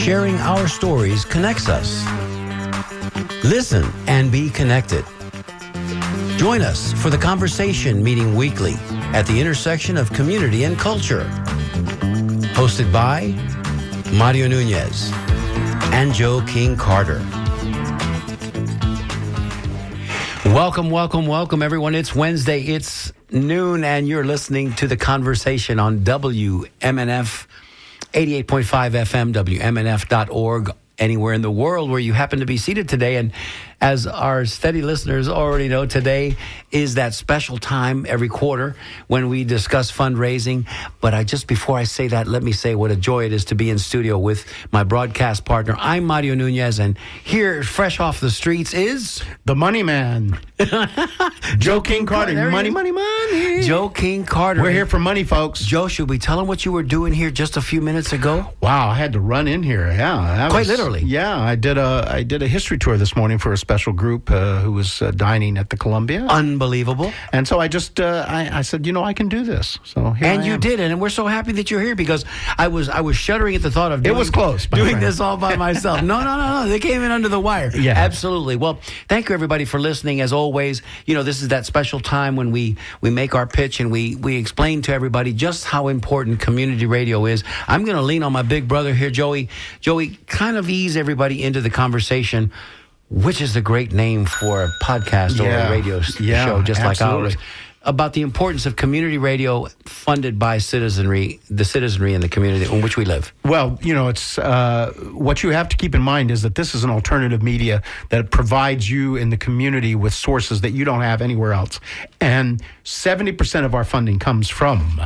sharing our stories connects us. Listen and be connected. Join us for the conversation meeting weekly at the intersection of community and culture. Hosted by Mario Nunez and Joe King Carter. Welcome, everyone. It's Wednesday. It's noon, and you're listening to The Conversation on WMNF 88.5 FM, WMNF.org, anywhere in the world where you happen to be seated today. And as our steady listeners already know, today is that special time every quarter when we discuss fundraising. But before I say that, let me say what a joy it is to be in studio with my broadcast partner. I'm Mario Nunez, and here, fresh off the streets, is the Money Man, Joe King Carter. Money. Joe King Carter. We're here for money, folks. Joe, should we tell them what you were doing here just a few minutes ago? Wow, I had to run in here. Yeah, quite literally. Yeah, I did a history tour this morning for a special group who was dining at the Columbia. Unbelievable. And so I just I said, I can do this. So here and I you am. did, and we're so happy that you're here because I was shuddering at the thought of it was close, doing this all by myself. No, they came in under the wire. Yeah, absolutely. Well, thank you everybody for listening. As always, this is that special time when we make our pitch and we explain to everybody just how important community radio is. I'm going to lean on my big brother here, Joey. Joey, kind of ease everybody into the conversation. Which is the great name for a podcast or a radio show just like ours, about the importance of community radio funded by the citizenry in the community in which we live. Well, it's what you have to keep in mind is that this is an alternative media that provides you in the community with sources that you don't have anywhere else. And 70% of our funding comes from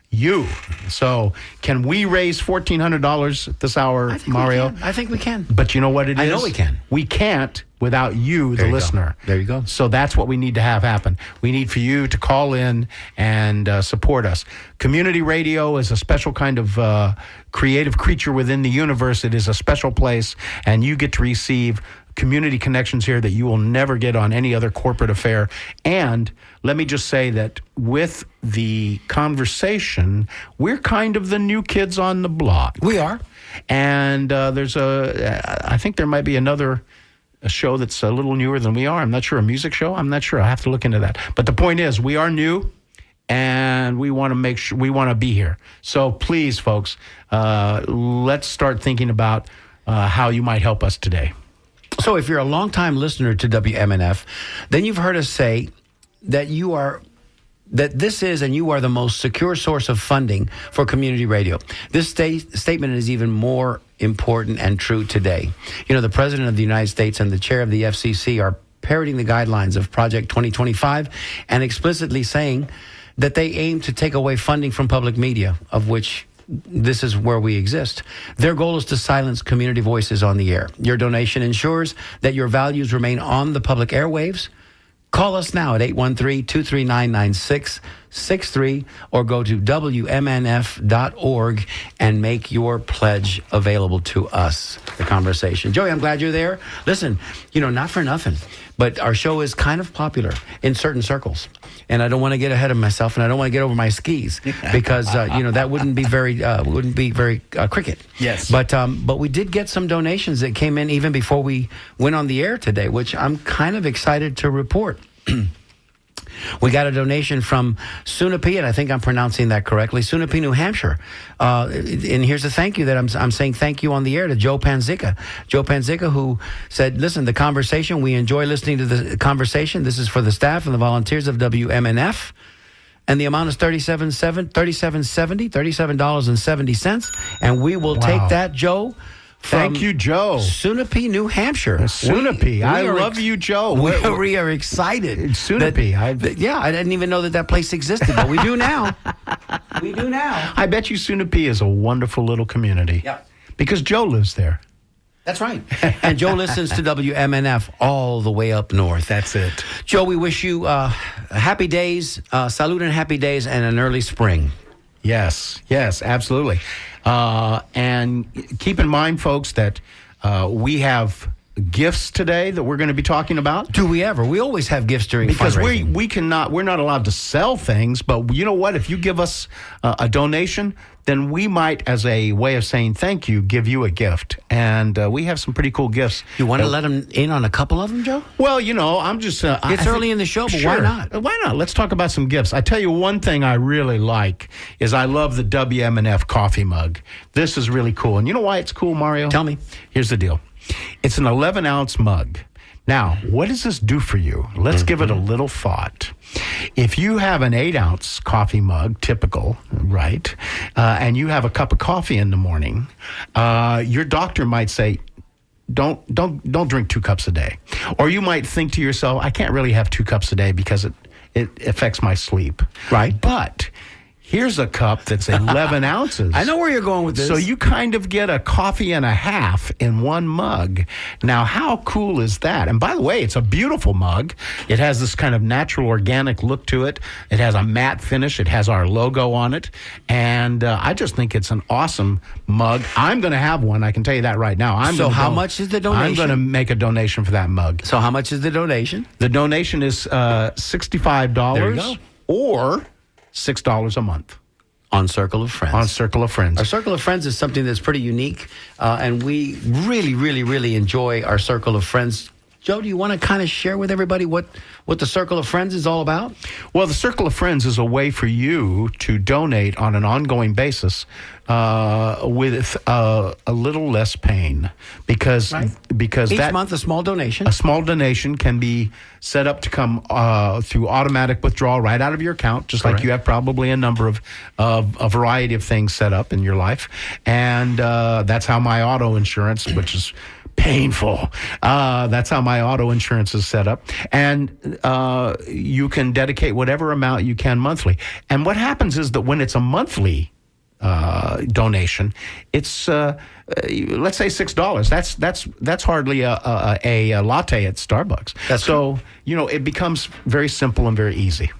you. So can we raise $1,400 this hour, Mario? I think we can. But you know what it is? I know we can. We can't without you, the listener. There you go. So that's what we need to have happen. We need for you to call in and support us. Community radio is a special kind of creative creature within the universe. It is a special place, and you get to receive community connections here that you will never get on any other corporate affair. And let me just say that with the conversation, we're kind of the new kids on the block. We are. And I think there might be a show that's a little newer than we are. I'm not sure, a music show. I'm not sure. I have to look into that. But the point is, we are new, and we want to make sure we want to be here. So please, folks, let's start thinking about how you might help us today. So if you're a longtime listener to WMNF, then you've heard us say that this is and you are the most secure source of funding for community radio. This statement is even more important and true today. The President of the United States and the Chair of the FCC are parroting the guidelines of Project 2025 and explicitly saying that they aim to take away funding from public media, of which this is where we exist. Their goal is to silence community voices on the air. Your donation ensures that your values remain on the public airwaves. Call us now at 813-239-9663 or go to WMNF.org and make your pledge available to us. The conversation. Joey, I'm glad you're there. Listen, not for nothing, but our show is kind of popular in certain circles. And I don't want to get ahead of myself, and I don't want to get over my skis because that wouldn't be very cricket. Yes. But we did get some donations that came in even before we went on the air today, which I'm kind of excited to report. We got a donation from Sunapee, and I think I'm pronouncing that correctly, Sunapee, New Hampshire. And here's a thank you that I'm saying thank you on the air to Joe Panzica. Joe Panzica, who said, listen, the conversation, we enjoy listening to the conversation. This is for the staff and the volunteers of WMNF. And the amount is $37.70, and we will take that, Joe. Thank you, Joe. Sunapee, New Hampshire. Sunapee. I love you, Joe. We are excited. Sunapee. I didn't even know that place existed, but we do now. We do now. I bet you Sunapee is a wonderful little community. Yeah. Because Joe lives there. That's right. And Joe listens to WMNF all the way up north. That's it. Joe, we wish you happy days, salute and happy days, and an early spring. Yes, absolutely. And keep in mind, folks, that we have gifts today that we're going to be talking about. Do we ever? We always have gifts during Because fundraising. we're not allowed to sell things, but you know what? If you give us a donation, then we might, as a way of saying thank you, give you a gift. And we have some pretty cool gifts. You want to let them in on a couple of them, Joe? Well, I'm just... It's early in the show, but why not? Why not? Let's talk about some gifts. I tell you, one thing I really like is I love the WMNF coffee mug. This is really cool. And you know why it's cool, Mario? Tell me. Here's the deal. It's an 11-ounce mug. Now, what does this do for you? Let's give it a little thought. If you have an 8-ounce coffee mug, typical, right, and you have a cup of coffee in the morning, your doctor might say, don't drink 2 cups a day. Or you might think to yourself, I can't really have 2 cups a day because it affects my sleep. Right. But here's a cup that's 11 ounces. I know where you're going with this. So you kind of get a coffee and a half in one mug. Now, how cool is that? And by the way, it's a beautiful mug. It has this kind of natural, organic look to it. It has a matte finish. It has our logo on it. And I just think it's an awesome mug. I'm going to have one. I can tell you that right now. So how much is the donation? I'm going to make a donation for that mug. So how much is the donation? The donation is $65 There you go. or $6 a month. On Circle of Friends. On Circle of Friends. Our Circle of Friends is something that's pretty unique, and we really, really, really enjoy our Circle of Friends. Joe, do you want to kind of share with everybody what the Circle of Friends is all about? Well, the Circle of Friends is a way for you to donate on an ongoing basis with a little less pain because Each that month a small donation. A small donation can be set up to come through automatic withdrawal right out of your account, just like you have probably a number of a variety of things set up in your life. And that's how my auto insurance, which is painful. That's how my auto insurance is set up. And you can dedicate whatever amount you can monthly. And what happens is that when it's a monthly donation, it's let's say $6. That's hardly a latte at Starbucks. So it becomes very simple and very easy.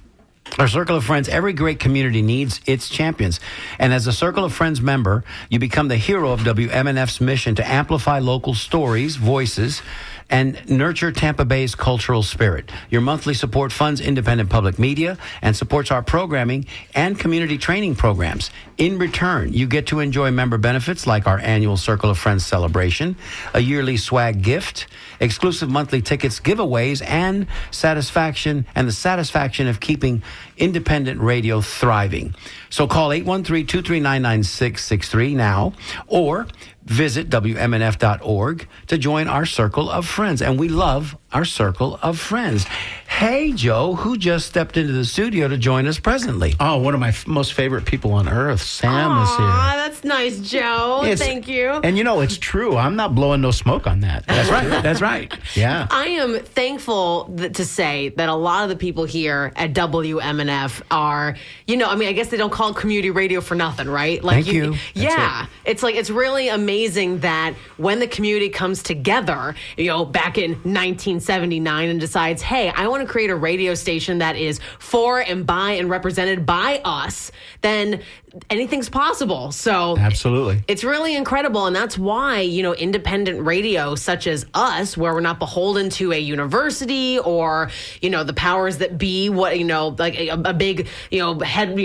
Our Circle of Friends, every great community needs its champions. And as a Circle of Friends member, you become the hero of WMNF's mission to amplify local stories, voices, and nurture Tampa Bay's cultural spirit. Your monthly support funds independent public media and supports our programming and community training programs. In return, you get to enjoy member benefits like our annual Circle of Friends celebration, a yearly swag gift, exclusive monthly tickets giveaways, and the satisfaction of keeping independent radio thriving. So call 813-239-9663 now, or visit WMNF.org to join our Circle of Friends. And we love our Circle of Friends. Hey, Joe, who just stepped into the studio to join us presently? Oh, one of my most favorite people on earth, Sam, is here. Aw, that's nice, Joe. Thank you. And it's true. I'm not blowing no smoke on that. That's right. That's right. Yeah. I am thankful to say that a lot of the people here at WMNF are, I guess they don't call it community radio for nothing, right? Thank you. Yeah. It's really amazing that when the community comes together, back in 1979 and decides, hey, I want to create a radio station that is for and by and represented by us, then anything's possible. So absolutely, it's really incredible. And that's why, independent radio such as us, where we're not beholden to a university or, the powers that be, like a big, head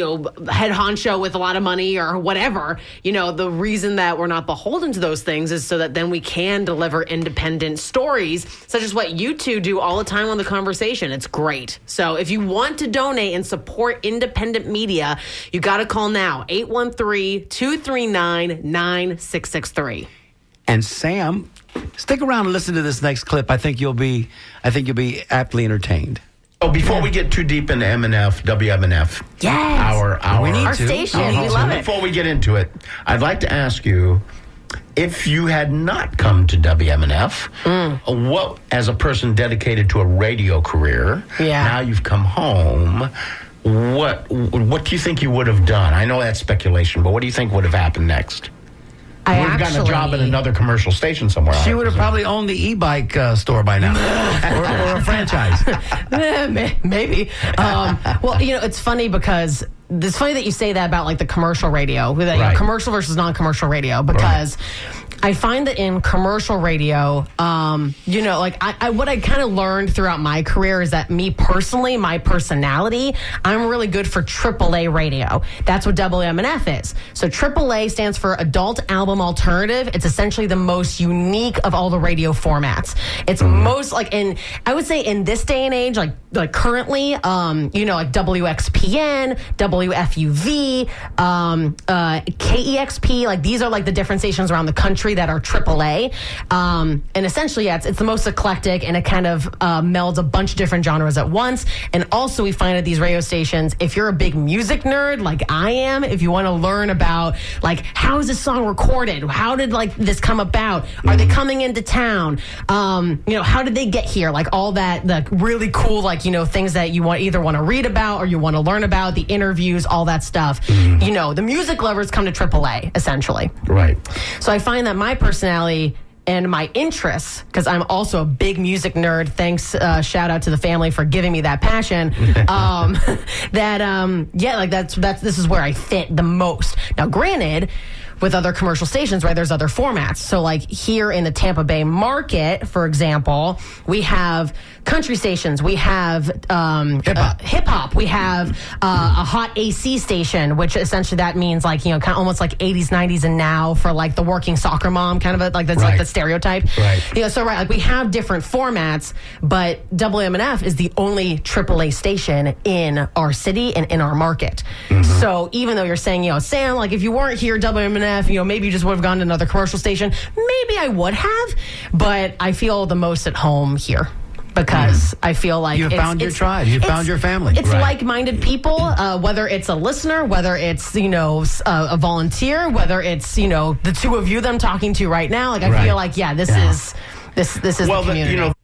honcho with a lot of money or whatever, the reason that we're not beholden to those things is so that then we can deliver independent stories, such as what you two do all the time on The Conversation. It's great. So if you want to donate and support independent media, you got to call now. 813-239-9663. And Sam, stick around and listen to this next clip. I think you'll be aptly entertained. Oh, before we get too deep into WMNF, yes, our station, we love it. Before we get into it, I'd like to ask you, if you had not come to WMNF, what, as a person dedicated to a radio career, now you've come home, what do you think you would have done? I know that's speculation, but what do you think would have happened next? You would have gotten a job at another commercial station somewhere. She would have probably owned the e-bike store by now, or a franchise. Maybe. Well, it's funny because it's funny that you say that about like the commercial radio, commercial versus non-commercial radio, because I find that in commercial radio, like what I kind of learned throughout my career is that me personally, my personality, I'm really good for AAA radio. That's what WMNF is. So AAA stands for Adult Album Alternative. It's essentially the most unique of all the radio formats. It's most I would say in this day and age, like currently, like WXPN, WFUV, KEXP, like these are like the different stations around the country that are AAA. And essentially, yeah, it's the most eclectic, and it kind of melds a bunch of different genres at once. And also we find at these radio stations, if you're a big music nerd like I am, if you want to learn about like how is this song recorded, how did like this come about, are they coming into town, how did they get here, like all that, the really cool things that you either want to read about or you want to learn about, the interviews, all that stuff. The music lovers come to AAA essentially. Right. So I find that my personality and my interests, because I'm also a big music nerd. Thanks, shout out to the family for giving me that passion. This is where I fit the most. Now, granted, with other commercial stations, right, there's other formats. So like here in the Tampa Bay market, for example, we have country stations, we have hip-hop, we have a hot AC station, which essentially that means like, kind of almost like 80s, 90s and now for like the working soccer mom, kind of that's like the stereotype. Right. Like we have different formats, but WMNF is the only AAA station in our city and in our market. So even though you're saying, Sam, like if you weren't here, WMNF, maybe you just would have gone to another commercial station. Maybe I would have, but I feel the most at home here. Because I feel like you found your tribe, you found your family. It's like-minded people, whether it's a listener, whether it's a volunteer, whether it's the two of you that I'm talking to right now. Like I feel like this is the community.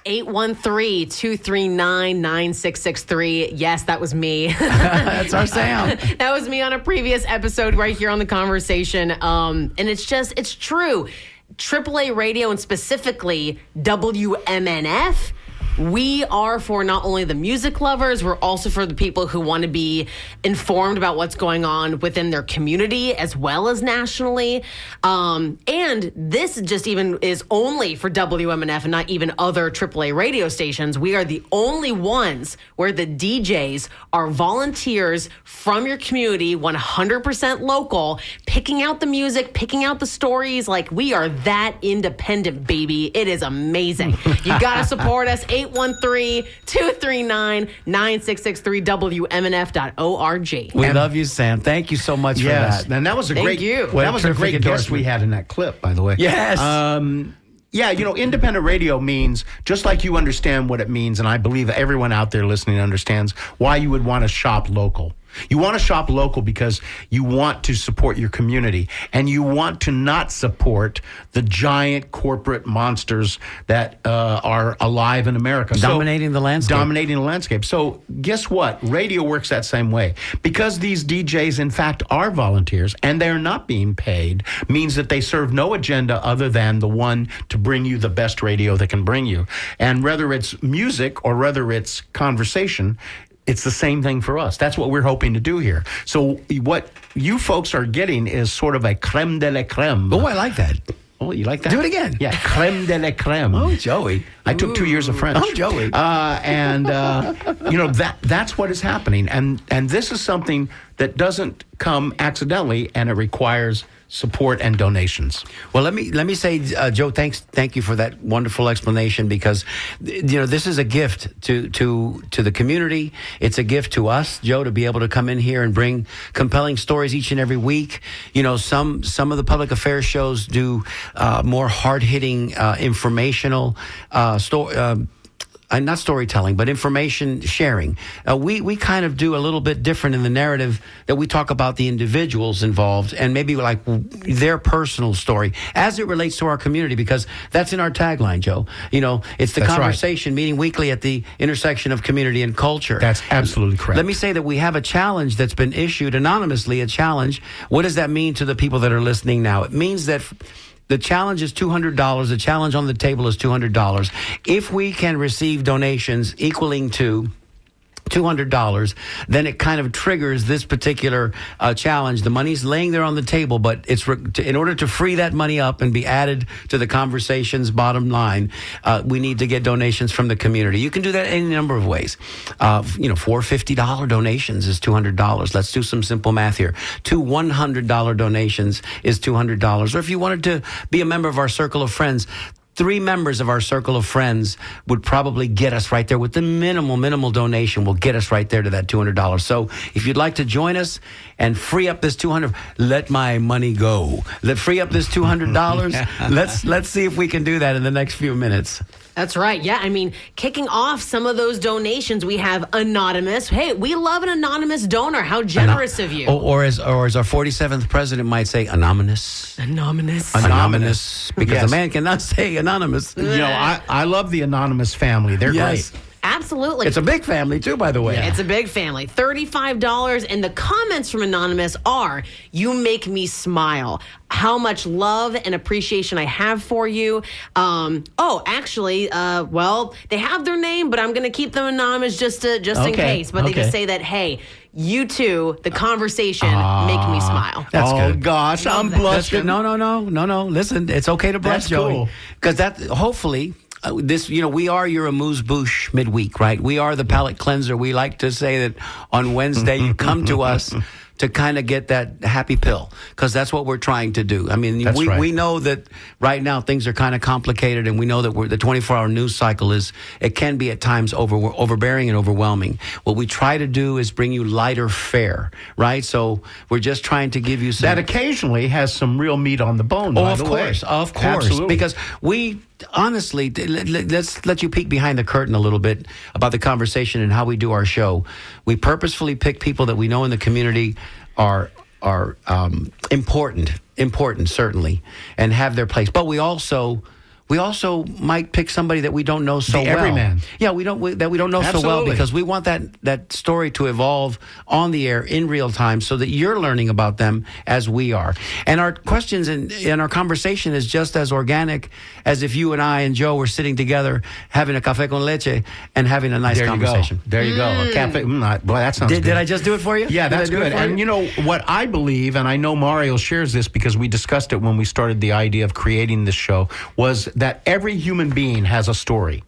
813-239-9663. Yes, that was me. That's our Sam. That was me on a previous episode right here on The Conversation. And it's true. AAA radio and specifically WMNF, we are for not only the music lovers, we're also for the people who want to be informed about what's going on within their community as well as nationally. And this just even is only for WMNF and not even other AAA radio stations. We are the only ones where the DJs are volunteers from your community, 100% local, picking out the music, picking out the stories. Like we are that independent, baby. It is amazing. You got to support us. 813-239-9663, WMNF.org. We love you, Sam. Thank you so much for that. And that was a great guest we had in that clip, by the way. Yes. Independent radio means, just like you understand what it means, and I believe everyone out there listening understands why you would want to shop local. You want to shop local because you want to support your community, and you want to not support the giant corporate monsters that are alive in America. Dominating the landscape. So guess what? Radio works that same way. Because these DJs, in fact, are volunteers, and they're not being paid, means that they serve no agenda other than the one to bring you the best radio they can bring you. And whether it's music or whether it's conversation, it's the same thing for us. That's what we're hoping to do here. So what you folks are getting is sort of a creme de la creme. Oh, I like that. Oh, you like that? Do it again. Yeah, creme de la creme. Oh, Joey. I took 2 years of French. Oh, Joey. That's what is happening. And this is something that doesn't come accidentally, and it requires support and donations. Well, let me say, Joe, thank you for that wonderful explanation, because this is a gift to the community. It's a gift to us, Joe, to be able to come in here and bring compelling stories each and every week. Some of the public affairs shows do more hard-hitting, informational not storytelling, but information sharing. We kind of do a little bit different in the narrative, that we talk about the individuals involved and maybe like their personal story as it relates to our community, because that's in our tagline, Joe. It's the conversation, meeting weekly at the intersection of community and culture. That's absolutely correct. Let me say that we have a challenge that's been issued anonymously, a challenge. What does that mean to the people that are listening now? It means that the challenge is $200. The challenge on the table is $200. If we can receive donations equaling to $200, then it kind of triggers this particular challenge. The money's laying there on the table, but in order to free that money up and be added to the conversation's bottom line, we need to get donations from the community. You can do that any number of ways. $4 $50 donations is $200. Let's do some simple math here. 2 $100 donations is $200. Or if you wanted to be a member of our circle of friends, 3 members of our circle of friends would probably get us right there with the minimal donation will get us right there to that $200. So if you'd like to join us and free up this $200, let my money go. Free up this $200. Let's see if we can do that in the next few minutes. That's right. Yeah. I mean, kicking off some of those donations, we have Anonymous. Hey, we love an anonymous donor. How generous of you. Or as our 47th president might say, anonymous. Anonymous. Because Yes. a man cannot say anonymous. I love the Anonymous family. They're Yes. great. Absolutely. It's a big family, too, by the way. It's a big family. $35. And the comments from Anonymous are, you make me smile. How much love and appreciation I have for you. Actually, they have their name, but I'm going to keep them anonymous just in case. But they just say that, hey, you two, the conversation, make me smile. That's oh, good. gosh, I'm That's blushing. good. No. Listen, it's okay to blush, That's Joey. cool. Because hopefully, we are your amuse-bouche midweek, right? We are the palate cleanser. We like to say that on Wednesday you come to us to kind of get that happy pill, because that's what we're trying to do. I mean, we know that right now things are kind of complicated, and we know that the 24-hour news cycle it can be at times overbearing and overwhelming. What we try to do is bring you lighter fare, right? So we're just trying to give you some... That occasionally has some real meat on the bone, by the way. Of course. Absolutely. Because we... Honestly, let's let you peek behind the curtain a little bit about the conversation and how we do our show. We purposefully pick people that we know in the community are important certainly, and have their place. But we also might pick somebody that we don't know so well. Everyman. Yeah, we don't know so well, Absolutely. because we want that story to evolve on the air in real time, so that you're learning about them as we are. And our questions and our conversation is just as organic as if you and I and Joe were sitting together having a café con leche and having a nice conversation. There you go. A cafe. Boy, that sounds good. Did I just do it for you? Yeah, that's Did I do it good. for And you? you know what I believe, and I know Mario shares this because we discussed it when we started the idea of creating this show, was that every human being has a story.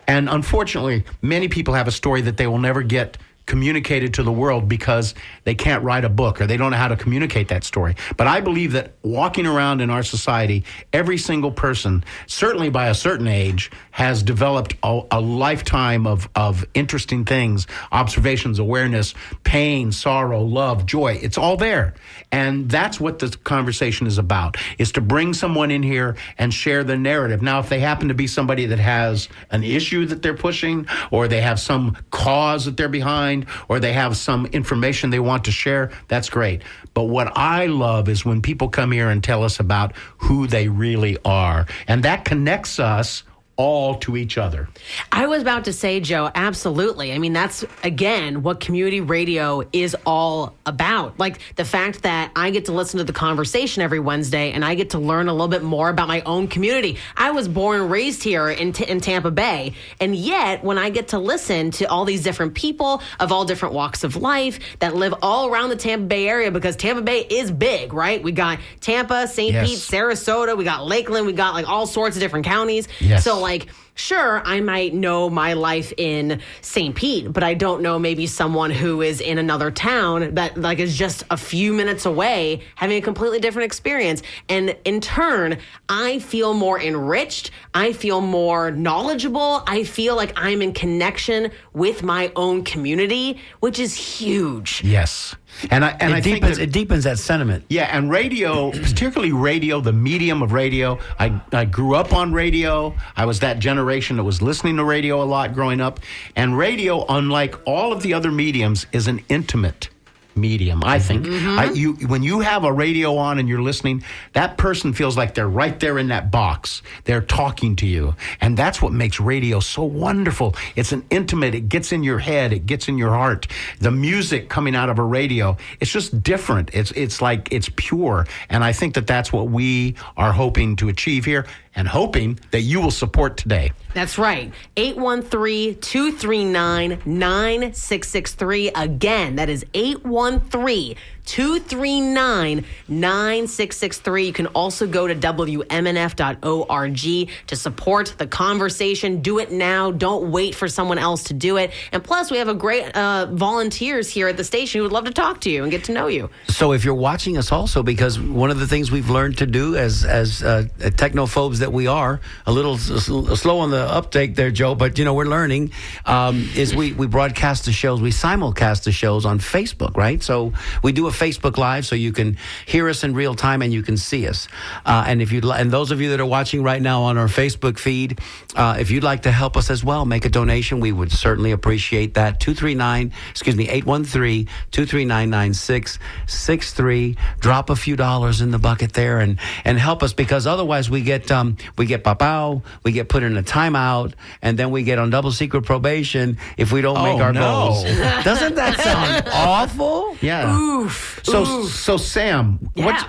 And unfortunately, many people have a story that they will never get communicated to the world because they can't write a book or they don't know how to communicate that story. But I believe that walking around in our society, every single person, certainly by a certain age, has developed a lifetime of interesting things, observations, awareness, pain, sorrow, love, joy. It's all there. And that's what the conversation is about, is to bring someone in here and share the narrative. Now, if they happen to be somebody that has an issue that they're pushing, or they have some cause that they're behind, or they have some information they want to share, that's great. But what I love is when people come here and tell us about who they really are. And that connects us all to each other. I was about to say, Joe, absolutely. I mean, that's, again, what community radio is all about. Like the fact that I get to listen to the conversation every Wednesday and I get to learn a little bit more about my own community. I was born and raised here in Tampa Bay. And yet, when I get to listen to all these different people of all different walks of life that live all around the Tampa Bay area, because Tampa Bay is big, right? We got Tampa, St. Pete, Sarasota, we got Lakeland, we got like all sorts of different counties. Yes. So like, sure, I might know my life in St. Pete, but I don't know maybe someone who is in another town that like is just a few minutes away having a completely different experience. And in turn, I feel more enriched. I feel more knowledgeable. I feel like I'm in connection with my own community, which is huge. Yes. And I think it deepens that sentiment. Yeah, and radio, particularly radio, the medium of radio. I grew up on radio. I was that generation that was listening to radio a lot growing up. And radio, unlike all of the other mediums, is an intimate medium, I think. When you have a radio on and you're listening, that person feels like they're right there in that box. They're talking to you. And that's what makes radio so wonderful. It's an intimate, it gets in your head, it gets in your heart. The music coming out of a radio, it's just different. It's like, it's pure. And I think that that's what we are hoping to achieve here. and hoping that you will support today. That's right. 813-239-9663. Again, that is 813-239-9663. You can also go to WMNF.org to support the conversation. Do it now. Don't wait for someone else to do it. And plus, we have a great volunteers here at the station who would love to talk to you and get to know you. So if you're watching us also, because one of the things we've learned to do as technophobes that we are, a little slow on the uptake there, Joe, but we're learning, is we broadcast the shows, we simulcast the shows on Facebook, right? So we do a Facebook Live so you can hear us in real time and you can see us. And those of you that are watching right now on our Facebook feed, if you'd like to help us as well, make a donation, we would certainly appreciate that. 813-9663. Drop a few dollars in the bucket there and help us, because otherwise we get papao, we get put in a timeout, and then we get on double secret probation if we don't make our goals. Doesn't that sound awful? Yeah. Oof. So Sam, Yeah.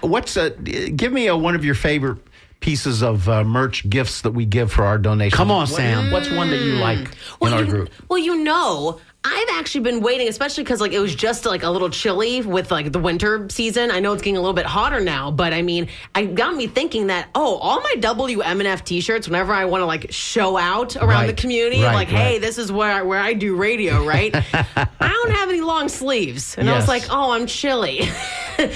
give me one of your favorite pieces of merch gifts that we give for our donation. Come on, Sam. What's one that you like in our group? Well, I've actually been waiting, especially because it was just a little chilly with the winter season. I know it's getting a little bit hotter now, but I mean, it got me thinking that all my WMNF T-shirts, whenever I want to show out around the community, hey, this is where I do radio, right? I don't have any long sleeves, and I was like, I'm chilly.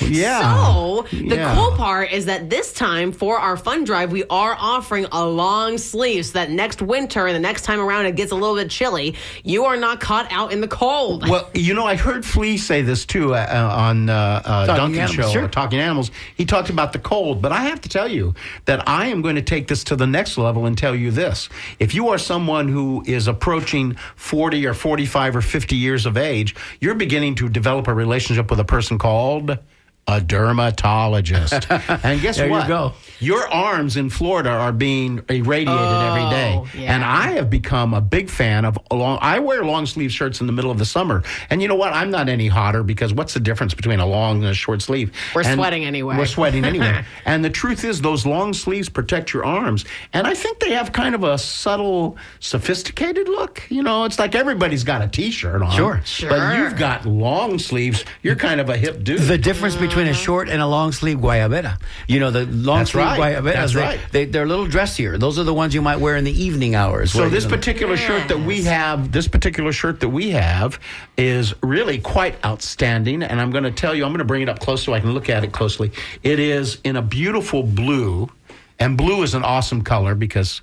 Yeah. So the cool part is that this time for our fund drive, we are offering a long sleeve, so that next winter and the next time around it gets a little bit chilly, you are not caught out in the cold. Well, I heard Flea say this too on Duncan's show, Sure. Talking Animals. He talked about the cold, but I have to tell you that I am going to take this to the next level and tell you this. If you are someone who is approaching 40 or 45 or 50 years of age, you're beginning to develop a relationship with a person called a dermatologist. And guess There what? you go. Your arms in Florida are being irradiated every day. Yeah. And I have become a big fan of I wear long sleeve shirts in the middle of the summer. And you know what? I'm not any hotter, because what's the difference between a long and a short sleeve? We're sweating anyway. We're sweating anyway. And the truth is, those long sleeves protect your arms. And I think they have kind of a subtle, sophisticated look. It's like everybody's got a T-shirt on. Sure. But you've got long sleeves. You're kind of a hip dude. The difference between a short and a long sleeve guayabera. The long That's sleeve right. guayaberas, That's right. They're a little dressier. Those are the ones you might wear in the evening hours. So this particular shirt that we have, is really quite outstanding. And I'm going to tell you, I'm going to bring it up close so I can look at it closely. It is in a beautiful blue, and blue is an awesome color because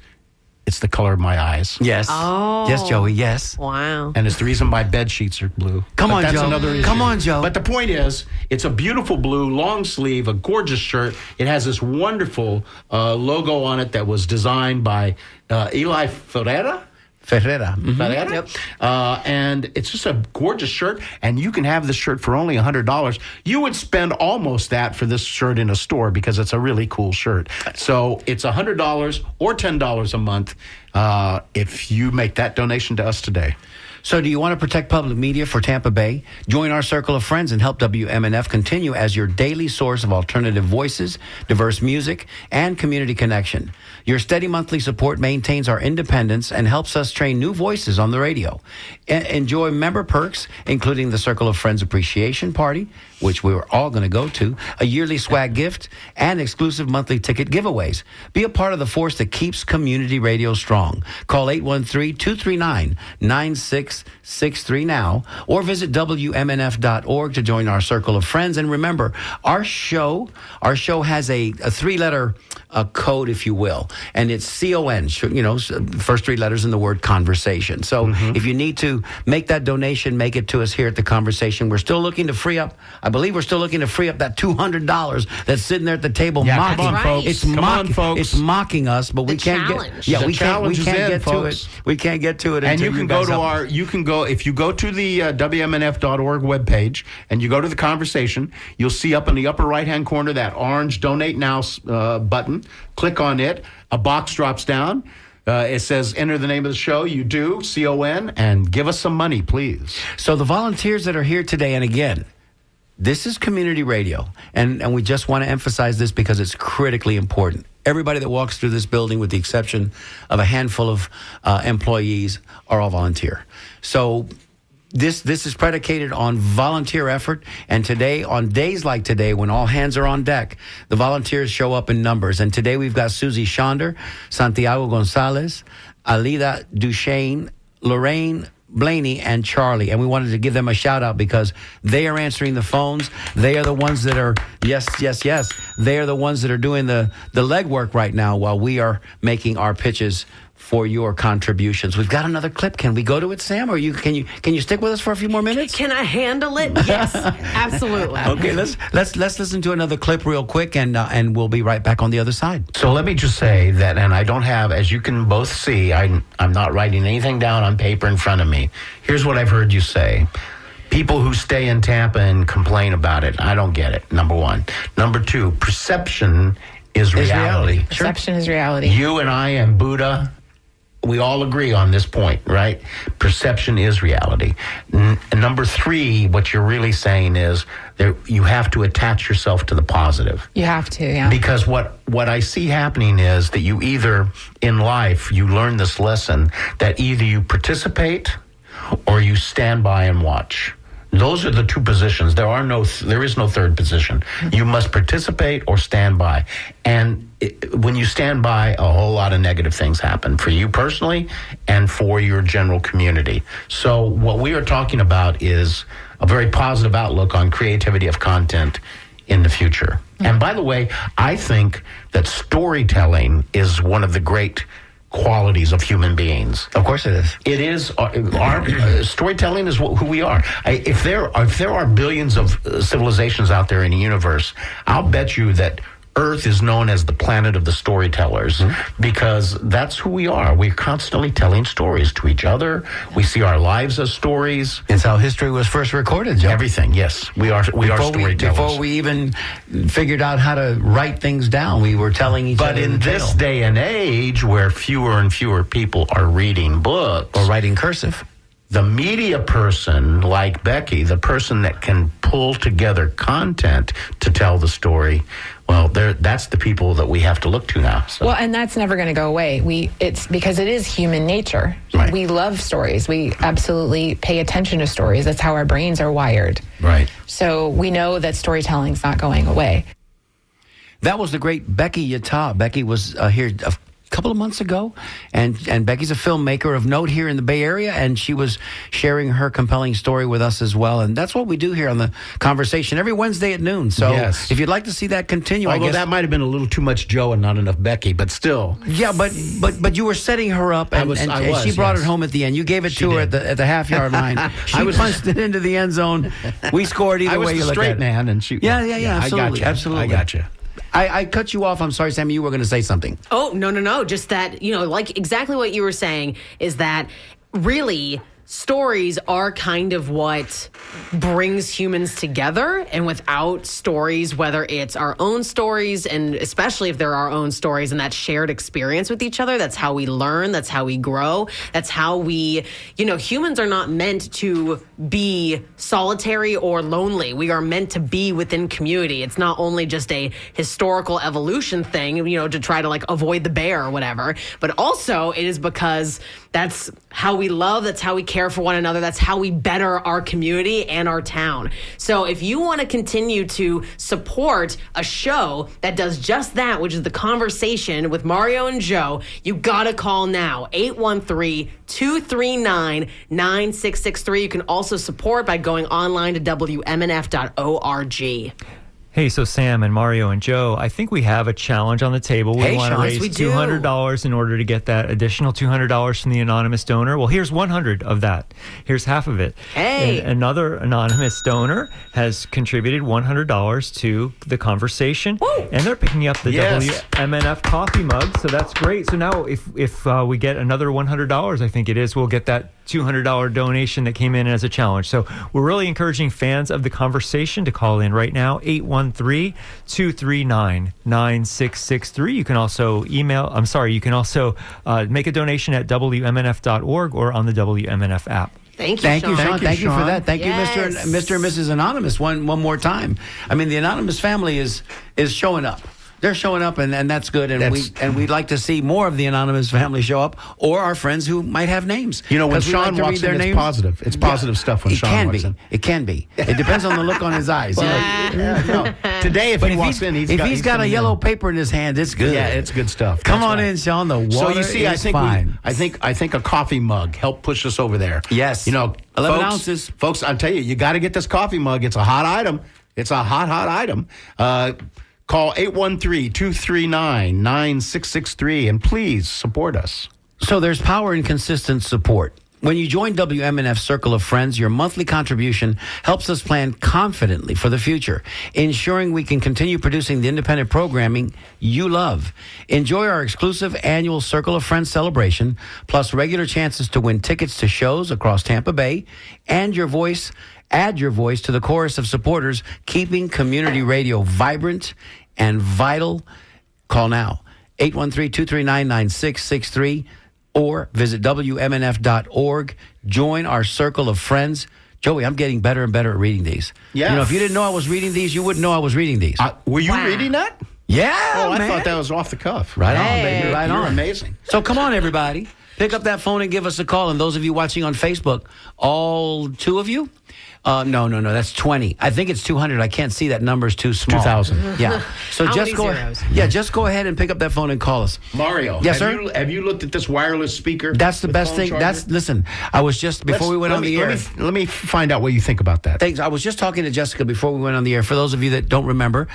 it's the color of my eyes. Yes. Oh. Yes, Joey, yes. Wow. And it's the reason my bed sheets are blue. Come on, that's Joe. Another issue. Come on, Joe. But the point is, it's a beautiful blue, long sleeve, a gorgeous shirt. It has this wonderful logo on it that was designed by Eli Ferreira. Ferreira. Mhm. Ferreira. Yep. And it's just a gorgeous shirt, and you can have this shirt for only $100. You would spend almost that for this shirt in a store because it's a really cool shirt. So it's $100 or $10 a month if you make that donation to us today. So do you want to protect public media for Tampa Bay? Join our circle of friends and help WMNF continue as your daily source of alternative voices, diverse music, and community connection. Your steady monthly support maintains our independence and helps us train new voices on the radio. Enjoy member perks, including the Circle of Friends Appreciation Party, which we were all going to go to, a yearly swag gift, and exclusive monthly ticket giveaways. Be a part of the force that keeps community radio strong. Call 813-239-9663 now, or visit WMNF.org to join our circle of friends. And remember, our show has a three-letter code, if you will, and it's CON, first three letters in the word conversation. So if you need to make that donation, make it to us here at the Conversation. We're still looking to free up, I believe we're still looking to free up that $200 that's sitting there at the table mocking. Come on, folks. It's Come on, folks. It's mocking us, but we can't challenge. get. Yeah, The we can't challenge is get in, to folks. it. We can't get to it. And until you can go guys to help us. if you go to the WMNF.org webpage and you go to the Conversation, you'll see up in the upper right-hand corner that orange Donate Now button. Click on it. A box drops down. It says, enter the name of the show. You do, CON, and give us some money, please. So the volunteers that are here today, and again, this is community radio, and we just want to emphasize this because it's critically important. Everybody that walks through this building, with the exception of a handful of employees, are all volunteer. So this is predicated on volunteer effort. And today, on days like today, when all hands are on deck, the volunteers show up in numbers. And today we've got Susie Schonder, Santiago Gonzalez, Alida Duchesne, Lorraine Blaney, and Charlie. And we wanted to give them a shout out because they are answering the phones. They are the ones that are, yes. They are the ones that are doing the legwork right now while we are making our pitches for your contributions. We've got another clip. Can we go to it, Sam? Or can you stick with us for a few more minutes? Can I handle it? Yes, absolutely. Okay, let's listen to another clip real quick, and we'll be right back on the other side. So let me just say that, and I don't have, as you can both see, I'm not writing anything down on paper in front of me. Here's what I've heard you say. People who stay in Tampa and complain about it. I don't get it, number one. Number two, perception is reality. Perception is reality. You and I and Buddha, we all agree on this point, right? Perception is reality. Number three, what you're really saying is that you have to attach yourself to the positive. You have to, yeah. Because what I see happening is that you either, in life, you learn this lesson that either you participate or you stand by and watch. Those are the two positions. There is no third position. You must participate or stand by. And when you stand by, a whole lot of negative things happen for you personally and for your general community. So what we are talking about is a very positive outlook on creativity of content in the future. And by the way, I think that storytelling is one of the great qualities of human beings. Of course it is. It is. Our storytelling is who we are. If there are billions of civilizations out there in the universe, I'll bet you that Earth is known as the planet of the storytellers because that's who we are. We're constantly telling stories to each other. We see our lives as stories. It's how history was first recorded, Joe. Everything, yes. We are storytellers. Before we even figured out how to write things down, we were telling each other. But in this day and age where fewer and fewer people are reading books or writing cursive, the media person like Becky, the person that can pull together content to tell the story, well, that's the people that we have to look to now. So. Well, and that's never going to go away. It's because it is human nature. Right. We love stories. We absolutely pay attention to stories. That's how our brains are wired. Right. So we know that storytelling's not going away. That was the great Becky Yatta. Becky was here a couple of months ago, and Becky's a filmmaker of note here in the Bay Area, and she was sharing her compelling story with us as well. And that's what we do here on The Conversation every Wednesday at noon. So yes. If you'd like to see that continue, although I guess that might have been a little too much Joe and not enough Becky, but still. Yeah, but you were setting her up, and she brought it home at the end. You gave it to her at the half-yard line. She punched it into the end zone. We scored either way you look at it. I was the straight man, and she. Yeah, absolutely, absolutely. I got you. I cut you off. I'm sorry, Sammy. You were going to say something. Oh, no. Just that, like exactly what you were saying is that really stories are kind of what brings humans together. And without stories, whether it's our own stories, and especially if they're our own stories and that shared experience with each other, that's how we learn. That's how we grow. That's how we, humans are not meant to be solitary or lonely. We are meant to be within community. It's not only just a historical evolution thing, to try to avoid the bear or whatever, but also it is because that's how we love. That's how we care for one another. That's how we better our community and our town. So if you want to continue to support a show that does just that, which is The Conversation with Mario and Joe, you got to call now, 813-239-9663. You can also support by going online to WMNF.org. Hey, so Sam and Mario and Joe, I think we have a challenge on the table. We want to raise $200 in order to get that additional $200 from the anonymous donor. Well, here's 100 of that. Here's half of it. Hey! And another anonymous donor has contributed $100 to The Conversation. Woo! And they're picking up the WMNF coffee mug, so that's great. So now if we get another $100, I think it is, we'll get that $200 donation that came in as a challenge. So we're really encouraging fans of The Conversation to call in right now, 813-239-9663. You can also make a donation at WMNF.org or on the WMNF app. Thank you, Sean. Thank you for that. Thank Yes. you, Mr. and Mrs. Anonymous. One more time. I mean, the Anonymous family is showing up. They're showing up, and that's good. And we'd like to see more of the anonymous family show up, or our friends who might have names. You know, when 'Cause we Sean like to walks read in, their it's names. positive. It's positive stuff when Sean walks in. It can be. It depends on the look on his eyes. You know? Today, if But he if walks in, he's got a yellow paper in his hand, it's good. Yeah, it's good stuff. Come That's on right. in, Sean. The water So you see, is fine. I think a coffee mug helped push us over there. Yes. You know, 11 folks, ounces. Folks, I tell you got to get this coffee mug. It's a hot item. It's a hot item. Call 813-239-9663 and please support us. So there's power in consistent support. When you join WMNF's Circle of Friends, your monthly contribution helps us plan confidently for the future, ensuring we can continue producing the independent programming you love. Enjoy our exclusive annual Circle of Friends celebration, plus regular chances to win tickets to shows across Tampa Bay, and add your voice to the chorus of supporters keeping community radio vibrant and vital. Call now, 813-239-9663. Or visit WMNF.org. Join our circle of friends. Joey, I'm getting better and better at reading these. Yeah. You know, if you didn't know I was reading these, you wouldn't know I was reading these. Were you reading that? Yeah, Oh, man. I thought that was off the cuff. Right on, baby. Right You're on. amazing. So come on, everybody. Pick up that phone and give us a call. And those of you watching on Facebook, all two of you? No, that's 20. I think it's 200. I can't see that number's too small. 2,000. Yeah. So How just many go. zeros? Yeah, just go ahead and pick up that phone and call us. Mario, Yes, sir? Have you looked at this wireless speaker? That's the with best phone thing. charger? Listen, I was just, before we went on the air. Let me find out what you think about that. Thanks. I was just talking to Jessica before we went on the air. For those of you that don't remember,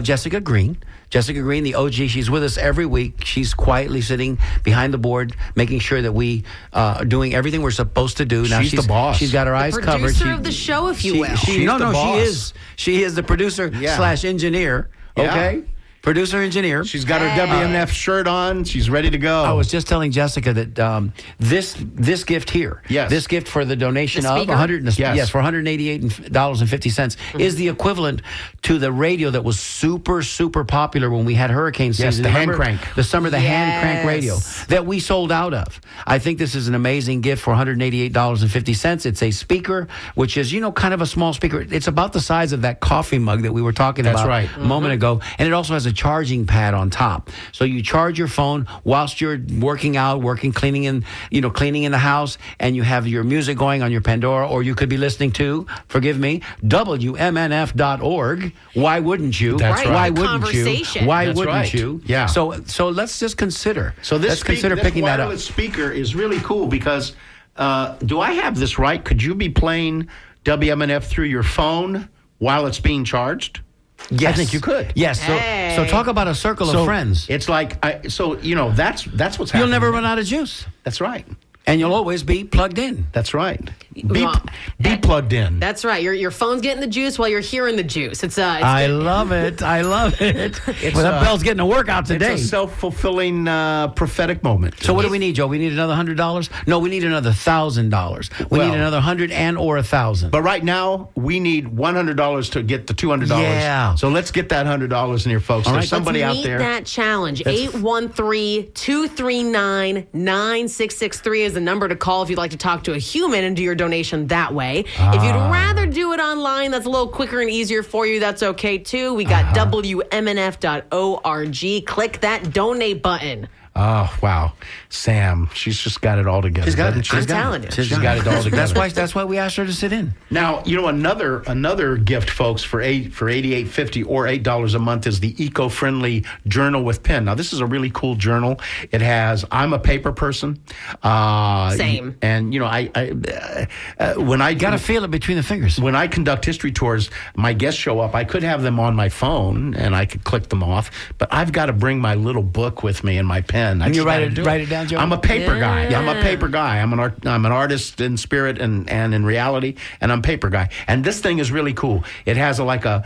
Jessica Green, the OG, she's with us every week. She's quietly sitting behind the board, making sure that we are doing everything we're supposed to do. Now She's the boss. She's got her eyes covered. Producer of the show, if you will. She's the boss. She is the producer / engineer. Yeah. Okay, producer engineer. She's got her WMF shirt on. She's ready to go. I was just telling Jessica that this gift here, Yes. this gift for the donation The of speaker? $100, for $188.50 is the equivalent to the radio that was super popular when we had hurricane season. the hand Remember? crank. The summer, the hand crank radio Yes. that we sold out of. I think this is an amazing gift for $188.50. It's a speaker, which is kind of a small speaker. It's about the size of that coffee mug that we were talking That's about right. a moment ago, and it also has a charging pad on top. So you charge your phone whilst you're working out, cleaning in the house, and you have your music going on your Pandora, or you could be listening to, forgive me, WMNF.org. Why wouldn't you? That's right. Why wouldn't you? Conversation. Why That's wouldn't right. you? Yeah. So let's just consider. So let's consider picking that up. wireless speaker is really cool because do I have this right? Could you be playing WMNF through your phone while it's being charged? Yes. I think you could. Yes. Hey. So talk about a circle of friends. It's like that's what's happening. You'll never run out of juice, That's right. and you'll always be plugged in. That's right. Be Well, plugged in. That's right. Your phone's getting the juice while you're hearing the juice. It's I love it. I love it. Well, that bell's getting a workout today. It's a self-fulfilling prophetic moment. So what do we need, Joe? We need another $100? No, we need another $1,000. We need another $100 and or $1,000. But right now, we need $100 to get the $200. Yeah. So let's get that $100 in here, folks. All There's right. somebody Let's out meet there. that challenge. 813-239-9663 is the number to call if you'd like to talk to a human and do your donation that way. If you'd rather do it online, that's a little quicker and easier for you. That's okay too. We got WMNF.org. Click that donate button. Oh, wow. Sam, she's just got it all together. She's got doesn't it. she? I'm telling you. She's got it all together. That's why we asked her to sit in. Now, another gift, folks, for $88.50 or $8 a month is the eco-friendly journal with pen. Now, this is a really cool journal. It has. I'm a paper person. Same. And when I Got to feel it between the fingers. when I conduct history tours, my guests show up. I could have them on my phone and I could click them off, but I've got to bring my little book with me and my pen. I You just write gotta it- do write it down, Joe? I'm a paper guy. Yeah. I'm a paper guy. I'm an artist in spirit and in reality, and I'm a paper guy. And this thing is really cool. It has a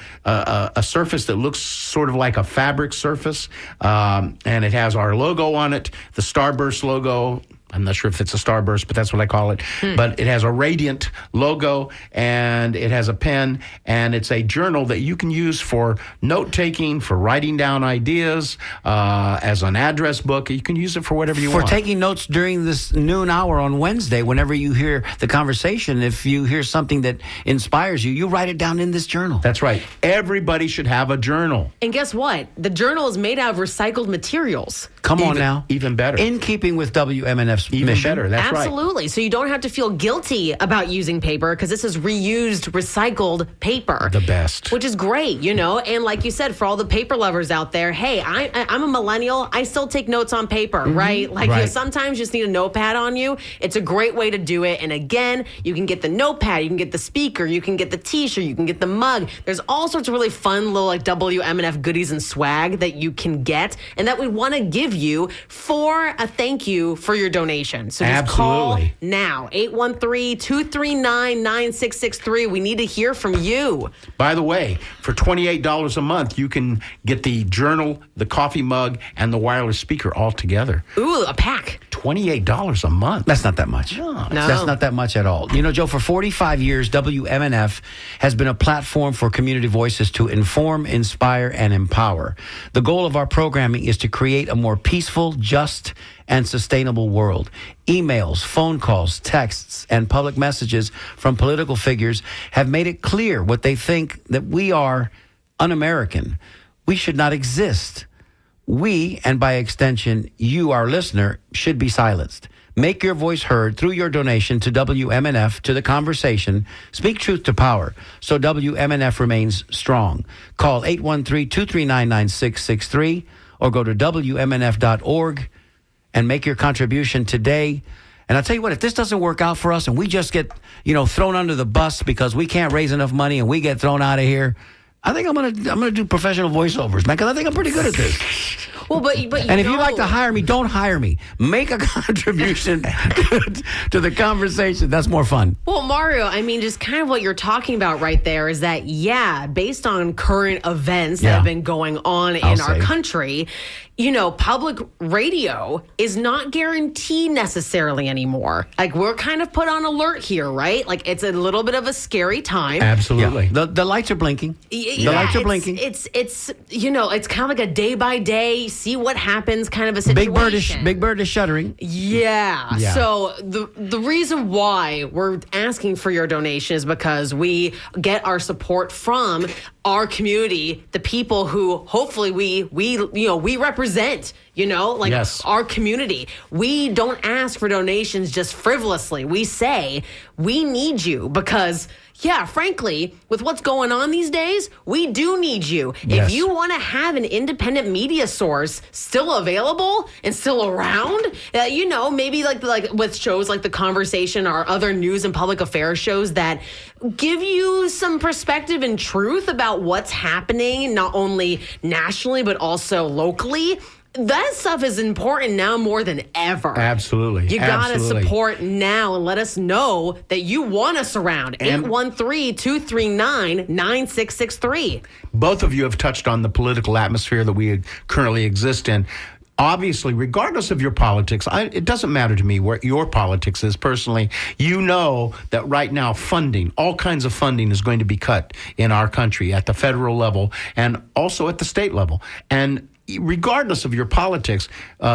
surface that looks sort of like a fabric surface, and it has our logo on it, the Starburst logo. I'm not sure if it's a Starburst, but that's what I call it. But it has a radiant logo, and it has a pen, and it's a journal that you can use for note-taking, for writing down ideas, as an address book. You can use it for whatever you For want. taking notes during this noon hour on Wednesday, whenever you hear the conversation, if you hear something that inspires you, you write it down in this journal. That's right. Everybody should have a journal. And guess what? The journal is made out of recycled materials. Come on Even- now. even better. In keeping with WMNF's Even mission. better. That's right. Absolutely. So you don't have to feel guilty about using paper because this is reused, recycled paper. The best. Which is great, you know. And like you said, for all the paper lovers out there, hey, I'm a millennial. I still take notes on paper, right? Like Right. you sometimes just need a notepad on you. It's a great way to do it. And again, you can get the notepad, you can get the speaker, you can get the t-shirt, you can get the mug. There's all sorts of really fun little like WMNF goodies and swag that you can get and that we want to give you for a thank you for your donation. So just call Absolutely. now, 813-239-9663. We need to hear from you. By the way, for $28 a month, you can get the journal, the coffee mug, and the wireless speaker all together. Ooh, a pack. $28 a month. That's not that much. No. That's not that much at all. You know, Joe, for 45 years, WMNF has been a platform for community voices to inform, inspire, and empower. The goal of our programming is to create a more peaceful, just, and sustainable world. Emails, phone calls, texts, and public messages from political figures have made it clear what they think, that we are un-American. We should not exist. We, and by extension, you, our listener, should be silenced. Make your voice heard through your donation to WMNF, to the conversation. Speak truth to power so WMNF remains strong. Call 813-239-9663 or go to WMNF.org and make your contribution today. And I'll tell you what, if this doesn't work out for us and we just get, thrown under the bus because we can't raise enough money and we get thrown out of here, I think I'm gonna do professional voiceovers, man, because I think I'm pretty good at this. Well, but And if you'd like to hire me, don't hire me. Make a contribution to the conversation. That's more fun. Well, Mario, I mean, just kind of what you're talking about right there is that, based on current events that have been going on in our country, public radio is not guaranteed necessarily anymore. Like, we're kind of put on alert here, right? Like, it's a little bit of a scary time. Absolutely. Yeah. The lights are blinking. The lights are blinking. It's it's kind of like a day by day, see what happens kind of a situation. Big Bird is shuddering. Yeah. So the reason why we're asking for your donation is because we get our support from our community, the people who hopefully we represent, Yes. our community. We don't ask for donations just frivolously. We say we need you because, frankly, with what's going on these days, we do need you. Yes. If you want to have an independent media source still available and still around, maybe like with shows like The Conversation or other news and public affairs shows that give you some perspective and truth about what's happening, not only nationally, but also locally. That stuff is important now more than ever. Absolutely. You got to Absolutely. support now and let us know that you want us around. And- 813-239-9663. Both of you have touched on the political atmosphere that we currently exist in. Obviously, regardless of your politics, it doesn't matter to me what your politics is personally. You know that right now funding, all kinds of funding is going to be cut in our country at the federal level and also at the state level. And regardless of your politics,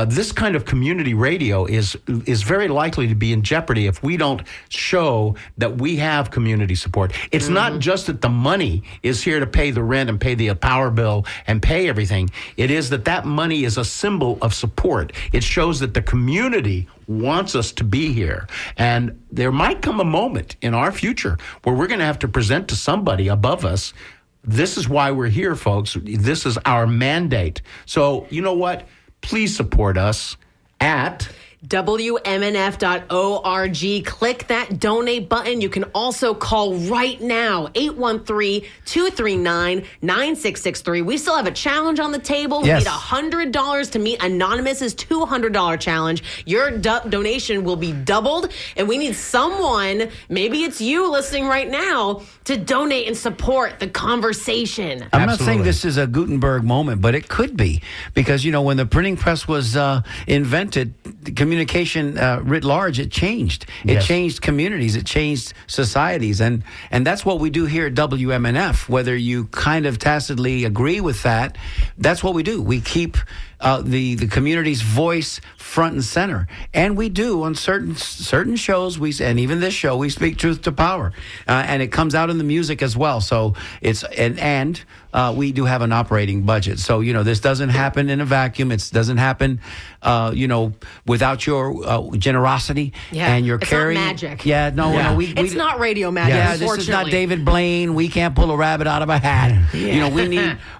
this kind of community radio is very likely to be in jeopardy if we don't show that we have community support. It's not just that the money is here to pay the rent and pay the power bill and pay everything. It is that money is a symbol of support. It shows that the community wants us to be here. And there might come a moment in our future where we're going to have to present to somebody above us, this is why we're here, folks. This is our mandate. So, you know what? Please support us at WMNF.org. Click that donate button. You can also call right now, 813-239-9663. We still have a challenge on the table. Yes. We need $100 to meet Anonymous's $200 challenge. Your donation will be doubled, and we need someone, maybe it's you listening right now, to donate and support the conversation. I'm not Absolutely. saying this is a Gutenberg moment, but it could be because, when the printing press was invented, the communication writ large, it changed. It Yes. changed communities. It changed societies. And that's what we do here at WMNF. Whether you kind of tacitly agree with that, that's what we do. We keep the community's voice front and center. And we do on certain shows, and even this show, we speak truth to power. And it comes out in the music as well. So it's, and we do have an operating budget. So, this doesn't happen in a vacuum. It doesn't happen, without your generosity and your it's caring. not magic. Yeah, no, It's not radio magic, yeah, this unfortunately. is not David Blaine. We can't pull a rabbit out of a hat.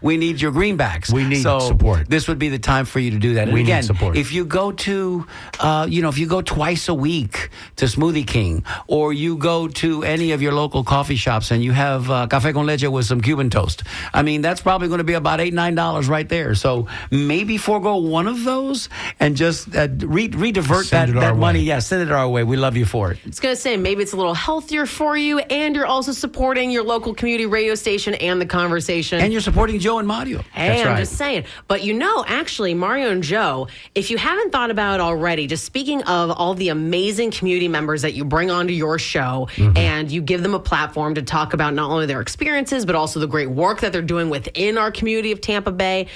We need your greenbacks. We need support. This would be the time for you to do that. And We need again, support. if you go to, if you go twice a week to Smoothie King, or you go to any of your local coffee shops and you have café con leche with some Cuban toast, I mean, that's probably going to be about $8-9 right there. So maybe forego one of those and just redivert Send it our that money. way. Yeah, send it our way. We love you for it. I was going to say, maybe it's a little healthier for you, and you're also supporting your local community radio station and the conversation. And you're supporting Joe and Mario. Hey, That's I'm right. just saying. But actually, Mario and Joe, if you haven't thought about it already, just speaking of all the amazing community members that you bring onto your show and you give them a platform to talk about not only their experiences, but also the great work that they're doing within our community of Tampa Bay.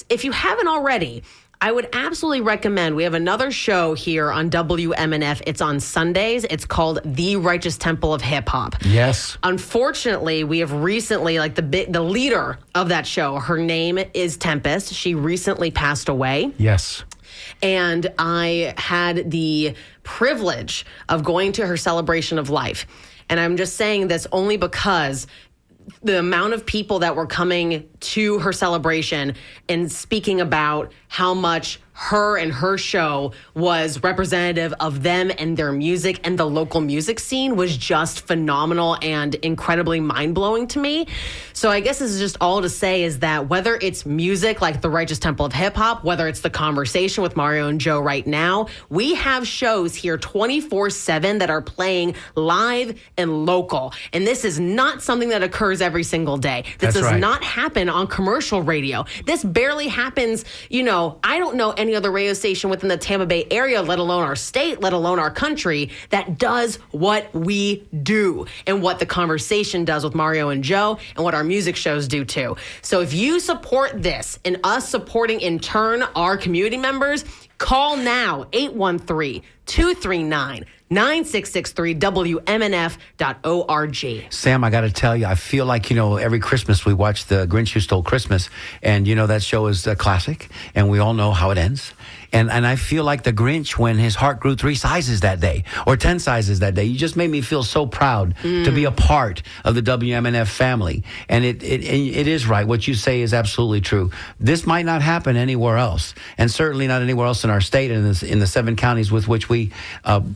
If you haven't already, I would absolutely recommend. We have another show here on WMNF. It's on Sundays. It's called The Righteous Temple of Hip Hop. Yes. Unfortunately, we have recently, the leader of that show, her name is Tempest. She recently passed away. Yes. And I had the privilege of going to her celebration of life. And I'm just saying this only because the amount of people that were coming to her celebration and speaking about how much her and her show was representative of them and their music and the local music scene was just phenomenal and incredibly mind-blowing to me. So I guess this is just all to say is that whether it's music like the Righteous Temple of Hip Hop, whether it's the conversation with Mario and Joe right now, we have shows here 24/7 that are playing live and local. And this is not something that occurs every single day. This That's does right. not happen on commercial radio. This barely happens, I don't know any other radio station within the Tampa Bay area, let alone our state, let alone our country, that does what we do and what the conversation does with Mario and Joe and what our music shows do too. So if you support this and us supporting in turn our community members, call now 813-239-9663 WMNF.org. Sam, I got to tell you, I feel like, every Christmas we watch The Grinch Who Stole Christmas, and, that show is a classic, and we all know how it ends. And I feel like the Grinch when his heart grew 3 sizes that day, or 10 sizes that day. You just made me feel so proud to be a part of the WMNF family. And it is right. What you say is absolutely true. This might not happen anywhere else, and certainly not anywhere else in our state and in the 7 counties with which we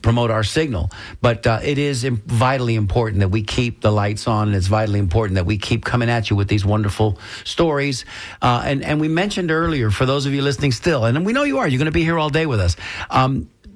promote our signal. But it is vitally important that we keep the lights on, and it's vitally important that we keep coming at you with these wonderful stories. And we mentioned earlier, for those of you listening still, and we know you are, you're going to be here all day with us.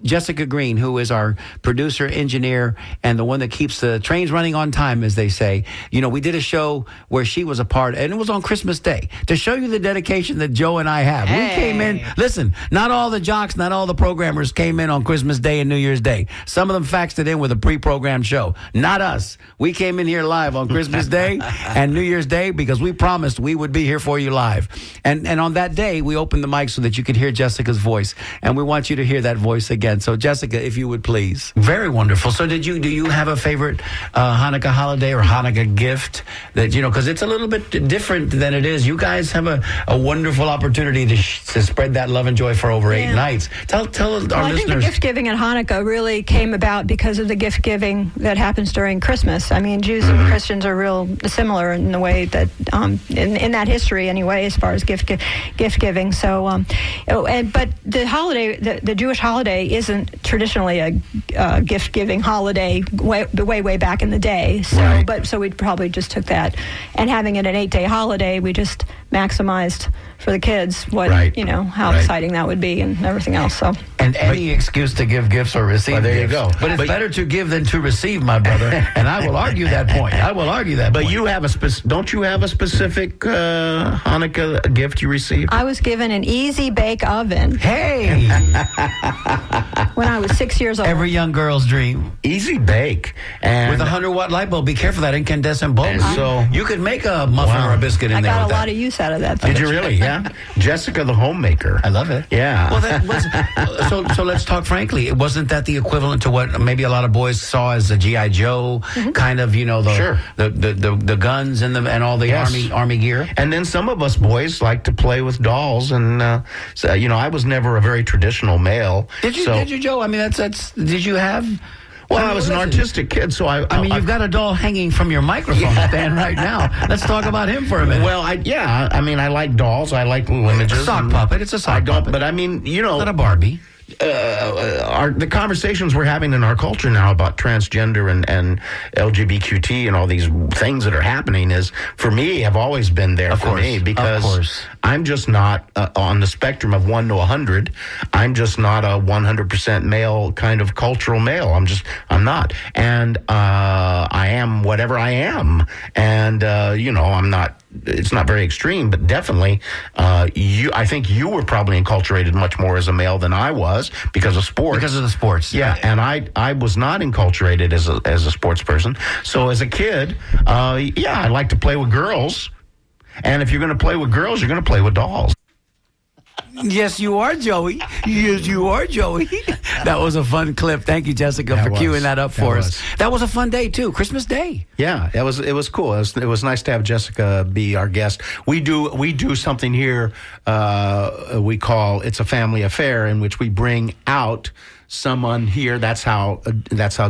Jessica Green, who is our producer, engineer, and the one that keeps the trains running on time, as they say. We did a show where she was a part, and it was on Christmas Day, to show you the dedication that Joe and I have. Hey. We came in, listen, not all the jocks, not all the programmers came in on Christmas Day and New Year's Day. Some of them faxed it in with a pre-programmed show. Not us. We came in here live on Christmas Day and New Year's Day because we promised we would be here for you live. And on that day, we opened the mic so that you could hear Jessica's voice, and we want you to hear that voice again. So, Jessica, if you would please. Very wonderful. So, do you have a favorite Hanukkah holiday or Hanukkah gift that because it's a little bit different than it is. You guys have a wonderful opportunity to spread that love and joy for over 8 nights. Tell our listeners. I think the gift giving at Hanukkah really came about because of the gift giving that happens during Christmas. I mean, Jews and Christians are real similar in the way that in that history anyway, as far as gift giving. So, but the holiday, the Jewish holiday, isn't traditionally a gift giving holiday way back in the day. So, Right. so we probably just took that, and having it an 8-day holiday, we just maximized for the kids what Right. how Right. exciting that would be and everything else. So And any excuse to give gifts or receive Well, there you gifts. go. But it's But- better to give than to receive, my brother. And I will argue that point. But you have don't you have a specific Hanukkah gift you received? I was given an Easy Bake Oven Hey, when I was 6 years old. every young girl's dream. Easy bake. And With a 100-watt light bulb, be careful that incandescent bulb. And so- you could make a muffin Wow. or a biscuit in I there got with a lot that. of use out of that. Though. Did you really? Yeah. Jessica, the homemaker. I love it. Yeah. Well, that was, so let's talk frankly. Wasn't that the equivalent to what maybe a lot of boys saw as a GI Joe kind of, Sure. the guns and all the Yes. army gear? And then some of us boys like to play with dolls, and I was never a very traditional male. Did you, Joe? I mean, that's. Did you have? Well, I was an artistic kid, so I I mean, you've got a doll hanging from your microphone stand right now. Let's talk about him for a minute. Well, I like dolls. I like little images. Sock and puppet. It's a sock I don't, puppet. but I mean, Not a Barbie. the conversations we're having in our culture now about transgender and LGBTQ and all these things that are happening is, for me, have always been there for me, because I'm just not on the spectrum of 1 to 100. I'm just not a 100% male kind of cultural male. I'm not. And I am whatever I am. And, I'm not, it's not very extreme, but definitely, I think you were probably enculturated much more as a male than I was because of sports. Because of the sports. Yeah, and I was not enculturated as a sports person. So as a kid, I like to play with girls. And if you're going to play with girls, you're going to play with dolls. Yes, you are, Joey. Yes, you are, Joey. That was a fun clip. Thank you, Jessica, for queuing that up for us. That was a fun day, too. Christmas Day. Yeah, it was cool. It was nice to have Jessica be our guest. We do something here we call It's a Family Affair, in which we bring out someone here. That's how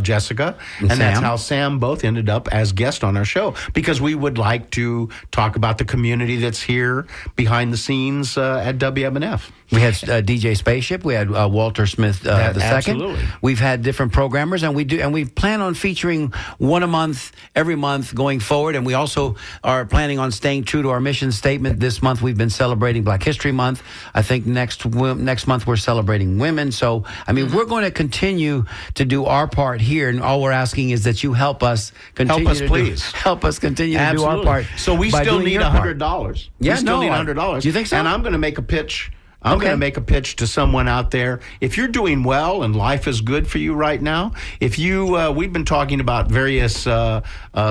Jessica and that's how Sam both ended up as guests on our show, because we would like to talk about the community that's here behind the scenes at WMNF. We had DJ Spaceship. We had Walter Smith the second. Absolutely. We've had different programmers, and we plan on featuring one a month, every month going forward. And we also are planning on staying true to our mission statement. This month we've been celebrating Black History Month. I think next month we're celebrating women. So I mean, we're going to continue to do our part here, and all we're asking is that you help us continue. Help us continue to do our part. So we still need $100. Yeah, we still need $100. Do you think so? And I'm going to make a pitch. I'm going to make a pitch to someone out there. If you're doing well and life is good for you right now, if you, we've been talking about various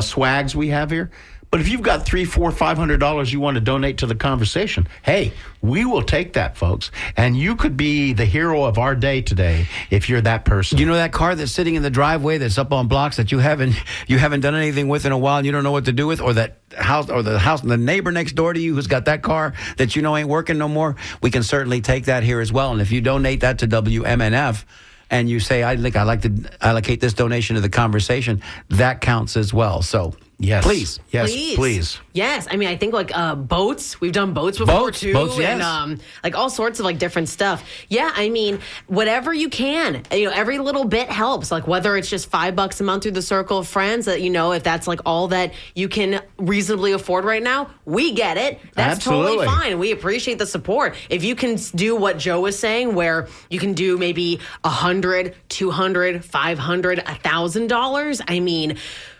swags we have here. But if you've got $300, $400, $500 you want to donate to the conversation, hey, we will take that, folks. And you could be the hero of our day today if you're that person. You know that car that's sitting in the driveway that's up on blocks that you haven't done anything with in a while and you don't know what to do with, or that house, or the neighbor next door to you who's got that car that you know ain't working no more? We can certainly take that here as well. And if you donate that to WMNF, and you say, I'd like to allocate this donation to the conversation, that counts as well. So, yes. Please. Yes, please. Yes. I mean, I think like boats. We've done boats before too. Boats, yes. And like all sorts of like different stuff. Yeah. I mean, whatever you can. Every little bit helps. Like whether it's just $5 a month through the circle of friends, that if that's like all that you can reasonably afford right now, we get it. That's Absolutely. totally fine. We appreciate the support. If you can do what Joe was saying, where you can do maybe $100, $200, $500, $1,000. I mean,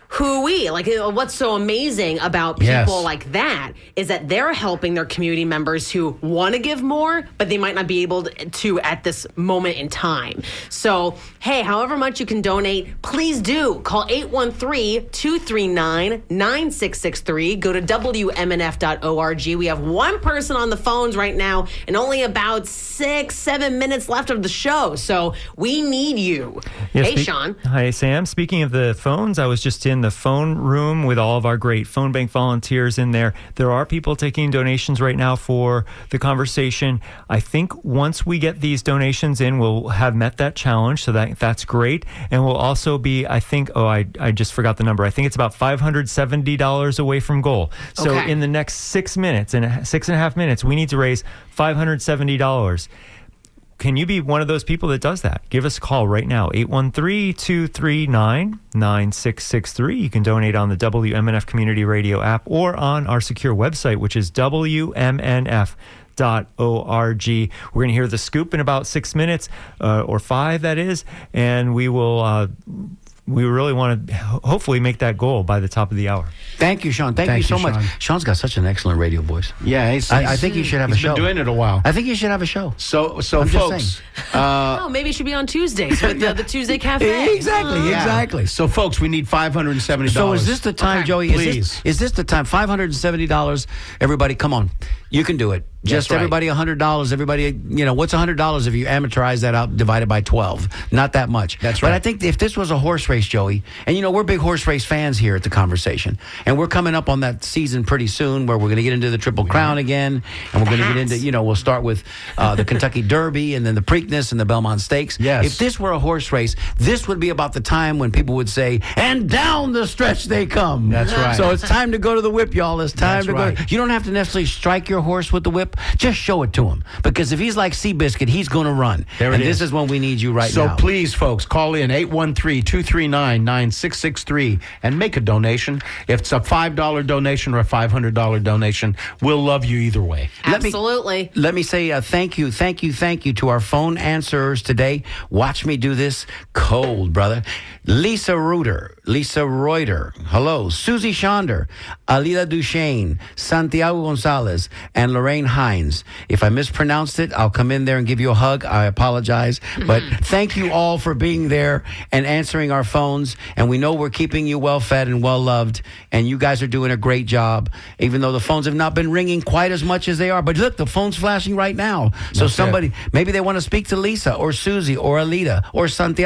hoo-wee. Like, what's so amazing about people like that is that they're helping their community members who want to give more, but they might not be able to at this moment in time. So, hey, however much you can donate, please do. Call 813-239-9663. Go to WMNF.org. We have one person on the phones right now and only about 6-7 minutes left of the show. So we need you. Yes, hey, Sean. Hi, Sam. Speaking of the phones, I was just in the phone room with all of our great phone bank volunteers in there. There are people taking donations right now for the conversation. I think once we get these donations in, we'll have met that challenge, so that's great. And we'll also be, I think, I just forgot the number. I think it's about $570 away from goal. So in the next 6 minutes, in 6.5 minutes, we need to raise $570. can you be one of those people that does that? Give us a call right now, 813-239-9663. You can donate on the WMNF Community Radio app or on our secure website, which is WMNF.org. We're going to hear the scoop in about 6 minutes, or 5, that is, and we will. We really want to hopefully make that goal by the top of the hour. Thank you, Sean. Thank you so much. Sean. Sean's got such an excellent radio voice. Yeah, I think you should have a show. He's been doing it a while. I think you should have a show. So I'm just folks. Oh, maybe it should be on Tuesdays with the Tuesday Cafe. Exactly. So, folks, we need $570. So is this the time, Okay. Joey? Please. Is this the time? $570. Everybody, come on. You can do it. Just right. everybody $100. Everybody, what's $100 if you amateurize that out divided by 12? Not that much. That's But right. I think if this was a horse race, Joey, and we're big horse race fans here at the Conversation, and we're coming up on that season pretty soon where we're going to get into the Triple Crown again, and we're going to get into, we'll start with the Kentucky Derby and then the Preakness and the Belmont Stakes. Yes. If this were a horse race, this would be about the time when people would say, and down the stretch they come. That's right. So it's time to go to the whip, y'all. It's time That's to go. right. You don't have to necessarily strike your horse with the whip. Just show it to him. Because if he's like Seabiscuit, he's going to run. There it and is. this is when we need you right So now. please, folks, call in 813-239-9663 and make a donation. If it's a $5 donation or a $500 donation, we'll love you either way. Absolutely. Let me say thank you to our phone answerers today. Watch me do this cold, brother. Lisa Reuter, hello. Susie Schonder, Alida Duchesne, Santiago Gonzalez, and Lorraine Hines. If I mispronounced it, I'll come in there and give you a hug. I apologize. But thank you all for being there and answering our phones. And we know we're keeping you well fed and well loved. And you guys are doing a great job, even though the phones have not been ringing quite as much as they are. But look, the phone's flashing right now. So somebody, maybe they want to speak to Lisa or Susie or Alida or Santi,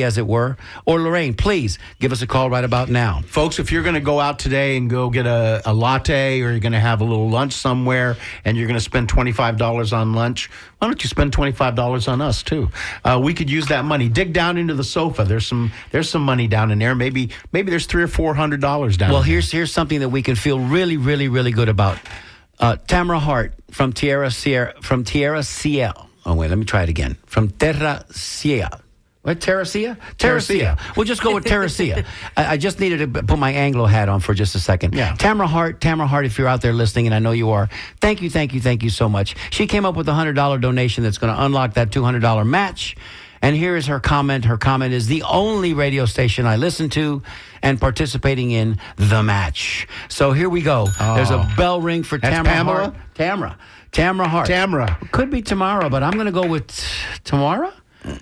as it were, or Lorraine. Please give us a call right about now. Folks, if you're going to go out today and go get a latte, or you're going to have a little lunch somewhere and you're going to spend $25 on lunch, why don't you spend $25 on us too? We could use that money. Dig down into the sofa. There's some money down in there. Maybe there's $300 or $400 down. Well, in here's something that we can feel really, really, really good about. Tamara Hart from Tierra Sierra. Oh wait, let me try it again. From Terra Sierra. What, Terracia? Terracia. We'll just go with Terracia. I just needed to put my Anglo hat on for just a second. Yeah. Tamara Hart, if you're out there listening, and I know you are, thank you so much. She came up with a $100 donation that's going to unlock that $200 match. And here is her comment. Her comment is, the only radio station I listen to and participating in the match. So here we go. There's a bell ring for That's Tamara Pamela? Hart. Tamara Hart. Tamara. Could be Tamara, but I'm going to go with Tamara.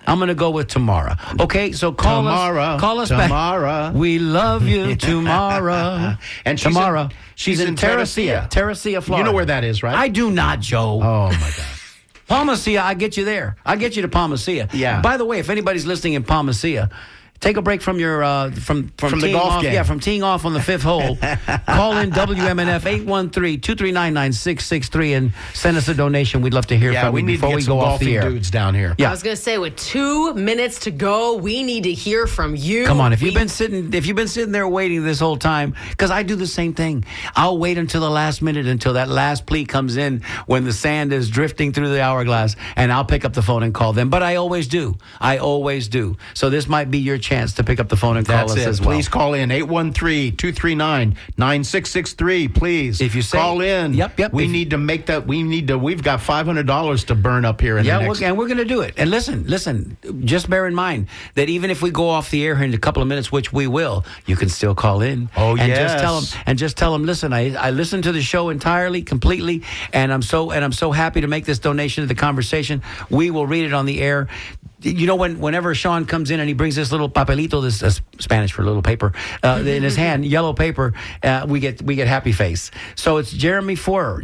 I'm going to go with Tamara. Okay, so call us Tamara. back. We love you, Tamara. And she's Tamara. she's in Terracia, Florida. You know where that is, right? I do not, Joe. Oh, my God. Palmacia, I get you there. I get you to Palmacia. Yeah. By the way, if anybody's listening in Palmacia, take a break from your from the teeing golf off, game. Yeah, from teeing off on the fifth hole. Call in WMNF 813-239-9663 and send us a donation. We'd love to hear Yeah, from we you need to before get we some go off the golfing air. dudes down here. Yeah. I was going to say, with 2 minutes to go, we need to hear from you. Come on, if you've been sitting there waiting this whole time, because I do the same thing. I'll wait until the last minute, until that last plea comes in when the sand is drifting through the hourglass, and I'll pick up the phone and call them. But I always do. So this might be your chance to pick up the phone and call That's us it. as well. Please call in 813-239-9663. Please. If you say- call in. Yep. We need to make that. We've got $500 to burn up here in the next. and we're going to do it. And listen, just bear in mind that even if we go off the air in a couple of minutes, which we will, you can still call in. Oh, and yes. just tell them, listen, I listened to the show entirely, completely, and I'm so happy to make this donation to the Conversation. We will read it on the air. You know, whenever Sean comes in and he brings this little papelito, this Spanish for little paper, in his hand, yellow paper, we get happy face. So it's Jeremy Forer.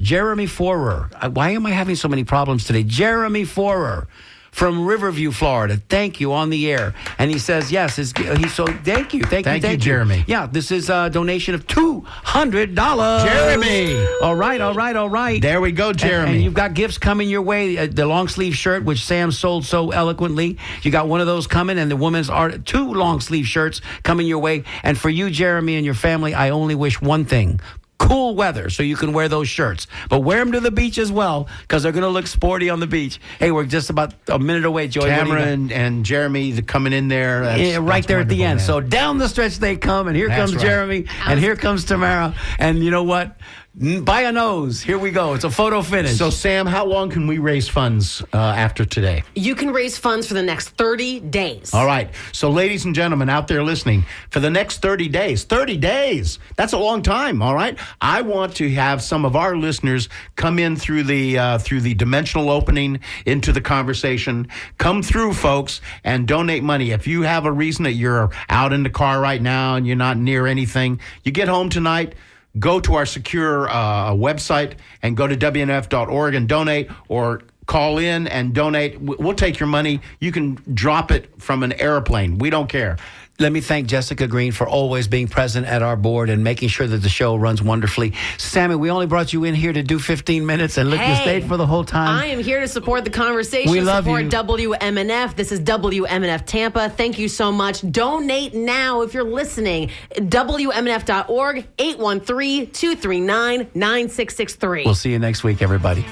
Why am I having so many problems today? Jeremy Forer from Riverview, Florida. Thank you, on the air. And he says, yes, thank you. Thank you, Jeremy. Yeah, this is a donation of $200. Jeremy. All right. There we go, Jeremy. And you've got gifts coming your way. The long sleeve shirt, which Sam sold so eloquently. You got one of those coming, and the women's are 2 long sleeve shirts coming your way. And for you, Jeremy, and your family, I only wish one thing. cool weather, so you can wear those shirts. But wear them to the beach as well, because they're going to look sporty on the beach. Hey, we're just about a minute away, Joey. Tamara and Jeremy coming in there. Right there at the end. Man. So down the stretch they come, and here That's comes right. Jeremy, and here comes Tamara. And you know what? By a nose. Here we go. It's a photo finish. So, Sam, how long can we raise funds after today? You can raise funds for the next 30 days. All right. So, ladies and gentlemen out there listening, for the next 30 days, that's a long time, all right? I want to have some of our listeners come in through the dimensional opening into the conversation. Come through, folks, and donate money. If you have a reason that you're out in the car right now and you're not near anything, you get home tonight, go to our secure website and go to WMNF.org and donate, or call in and donate. We'll take your money. You can drop it from an airplane. We don't care. Let me thank Jessica Green for always being present at our board and making sure that the show runs wonderfully. Sammy, we only brought you in here to do 15 minutes, and look, you stayed for the whole time. I am here to support the conversation. We love support you. WMNF. This is WMNF Tampa. Thank you so much. Donate now if you're listening. WMNF.org, 813-239-9663. We'll see you next week, everybody.